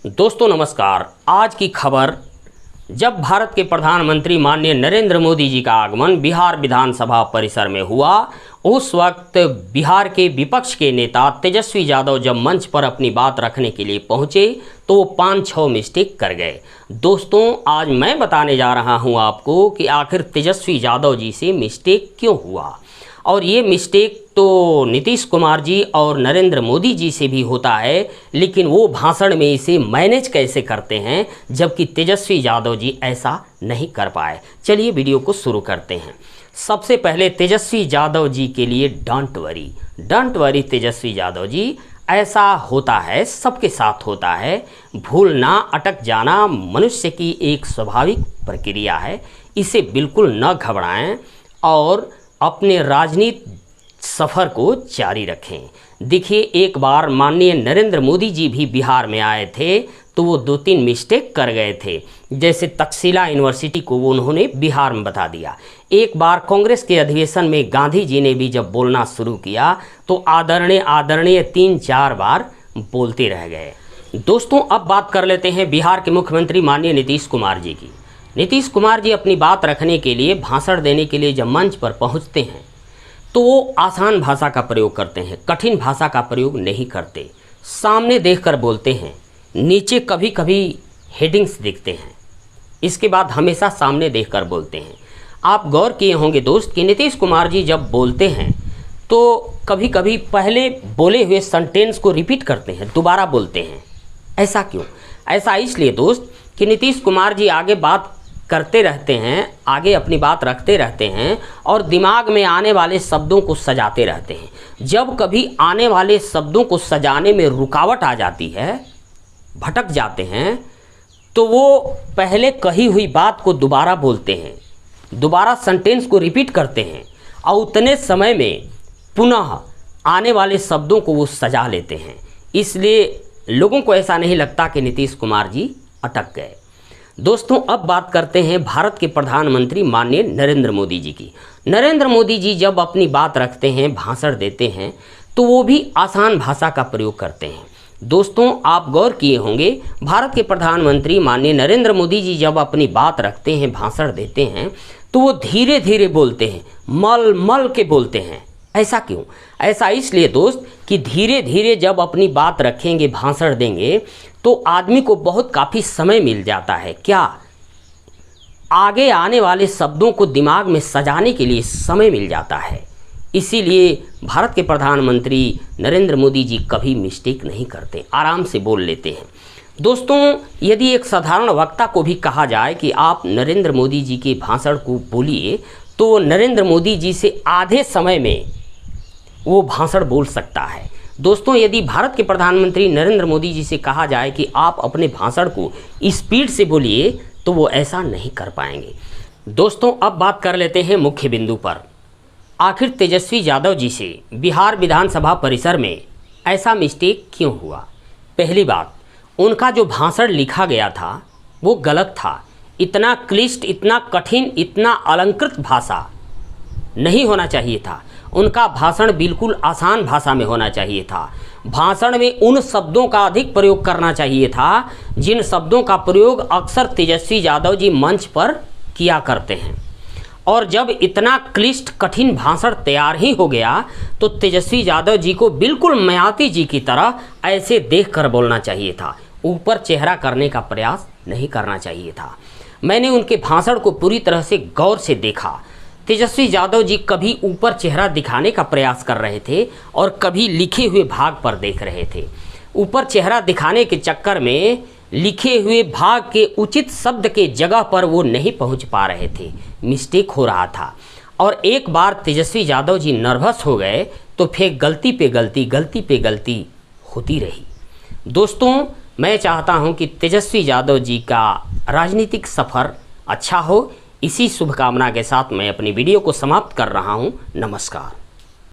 दोस्तों नमस्कार। आज की खबर, जब भारत के प्रधानमंत्री माननीय नरेंद्र मोदी जी का आगमन बिहार विधानसभा परिसर में हुआ, उस वक्त बिहार के विपक्ष के नेता तेजस्वी यादव जब मंच पर अपनी बात रखने के लिए पहुंचे तो वो 5-6 मिस्टेक कर गए। दोस्तों आज मैं बताने जा रहा हूं आपको कि आखिर तेजस्वी यादव जी से मिस्टेक क्यों हुआ, और ये मिस्टेक तो नीतीश कुमार जी और नरेंद्र मोदी जी से भी होता है, लेकिन वो भाषण में इसे मैनेज कैसे करते हैं, जबकि तेजस्वी यादव जी ऐसा नहीं कर पाए। चलिए वीडियो को शुरू करते हैं। सबसे पहले तेजस्वी यादव जी के लिए डोंट वरी तेजस्वी यादव जी, ऐसा होता है, सबके साथ होता है। भूलना, अटक जाना मनुष्य की एक स्वाभाविक प्रक्रिया है, इसे बिल्कुल न घबराएं और अपने राजनीतिक सफ़र को जारी रखें। देखिए, एक बार माननीय नरेंद्र मोदी जी भी बिहार में आए थे तो वो 2-3 मिस्टेक कर गए थे, जैसे तक्षशिला यूनिवर्सिटी को वो उन्होंने बिहार में बता दिया। एक बार कांग्रेस के अधिवेशन में गांधी जी ने भी जब बोलना शुरू किया तो आदरणीय 3-4 बार बोलते रह गए। दोस्तों अब बात कर लेते हैं बिहार के मुख्यमंत्री माननीय नीतीश कुमार जी की। नीतीश कुमार जी अपनी बात रखने के लिए, भाषण देने के लिए जब मंच पर पहुंचते हैं तो वो आसान भाषा का प्रयोग करते हैं, कठिन भाषा का प्रयोग नहीं करते। सामने देखकर बोलते हैं, नीचे कभी कभी हेडिंग्स दिखते हैं, इसके बाद हमेशा सामने देखकर बोलते हैं। आप गौर किए होंगे दोस्त कि नीतीश कुमार जी जब बोलते हैं तो कभी कभी पहले बोले हुए सेंटेंस को रिपीट करते हैं, दोबारा बोलते हैं। ऐसा क्यों? ऐसा इसलिए दोस्त कि नीतीश कुमार जी आगे बात करते रहते हैं, आगे अपनी बात रखते रहते हैं और दिमाग में आने वाले शब्दों को सजाते रहते हैं। जब कभी आने वाले शब्दों को सजाने में रुकावट आ जाती है, भटक जाते हैं, तो वो पहले कही हुई बात को दोबारा बोलते हैं, दोबारा सेंटेंस को रिपीट करते हैं और उतने समय में पुनः आने वाले शब्दों को वो सजा लेते हैं। इसलिए लोगों को ऐसा नहीं लगता कि नीतीश कुमार जी अटक गए। दोस्तों अब बात करते हैं भारत के प्रधानमंत्री माननीय नरेंद्र मोदी जी की। नरेंद्र मोदी जी जब अपनी बात रखते हैं, भाषण देते हैं, तो वो भी आसान भाषा का प्रयोग करते हैं। दोस्तों आप गौर किए होंगे, भारत के प्रधानमंत्री माननीय नरेंद्र मोदी जी जब अपनी बात रखते हैं, भाषण देते हैं, तो वो धीरे धीरे बोलते हैं, मल मल के बोलते हैं। ऐसा क्यों? ऐसा इसलिए दोस्त कि धीरे धीरे जब अपनी बात रखेंगे, भाषण देंगे, तो आदमी को बहुत काफ़ी समय मिल जाता है। क्या? आगे आने वाले शब्दों को दिमाग में सजाने के लिए समय मिल जाता है। इसीलिए भारत के प्रधानमंत्री नरेंद्र मोदी जी कभी मिस्टेक नहीं करते, आराम से बोल लेते हैं। दोस्तों यदि एक साधारण वक्ता को भी कहा जाए कि आप नरेंद्र मोदी जी के भाषण को बोलिए, तो नरेंद्र मोदी जी से आधे समय में वो भाषण बोल सकता है। दोस्तों यदि भारत के प्रधानमंत्री नरेंद्र मोदी जी से कहा जाए कि आप अपने भाषण को स्पीड से बोलिए, तो वो ऐसा नहीं कर पाएंगे। दोस्तों अब बात कर लेते हैं मुख्य बिंदु पर। आखिर तेजस्वी यादव जी से बिहार विधानसभा परिसर में ऐसा मिस्टेक क्यों हुआ? पहली बात, उनका जो भाषण लिखा गया था वो गलत था। इतना क्लिष्ट, इतना कठिन, इतना अलंकृत भाषा नहीं होना चाहिए था। उनका भाषण बिल्कुल आसान भाषा में होना चाहिए था। भाषण में उन शब्दों का अधिक प्रयोग करना चाहिए था जिन शब्दों का प्रयोग अक्सर तेजस्वी यादव जी मंच पर किया करते हैं। और जब इतना क्लिष्ट कठिन भाषण तैयार ही हो गया तो तेजस्वी यादव जी को बिल्कुल मायावती जी की तरह ऐसे देखकर बोलना चाहिए था, ऊपर चेहरा करने का प्रयास नहीं करना चाहिए था। मैंने उनके भाषण को पूरी तरह से गौर से देखा। तेजस्वी यादव जी कभी ऊपर चेहरा दिखाने का प्रयास कर रहे थे और कभी लिखे हुए भाग पर देख रहे थे। ऊपर चेहरा दिखाने के चक्कर में लिखे हुए भाग के उचित शब्द के जगह पर वो नहीं पहुंच पा रहे थे, मिस्टेक हो रहा था। और एक बार तेजस्वी यादव जी नर्वस हो गए तो फिर गलती पे गलती होती रही। दोस्तों मैं चाहता हूं कि तेजस्वी यादव जी का राजनीतिक सफ़र अच्छा हो। इसी शुभकामना के साथ मैं अपनी वीडियो को समाप्त कर रहा हूं। नमस्कार।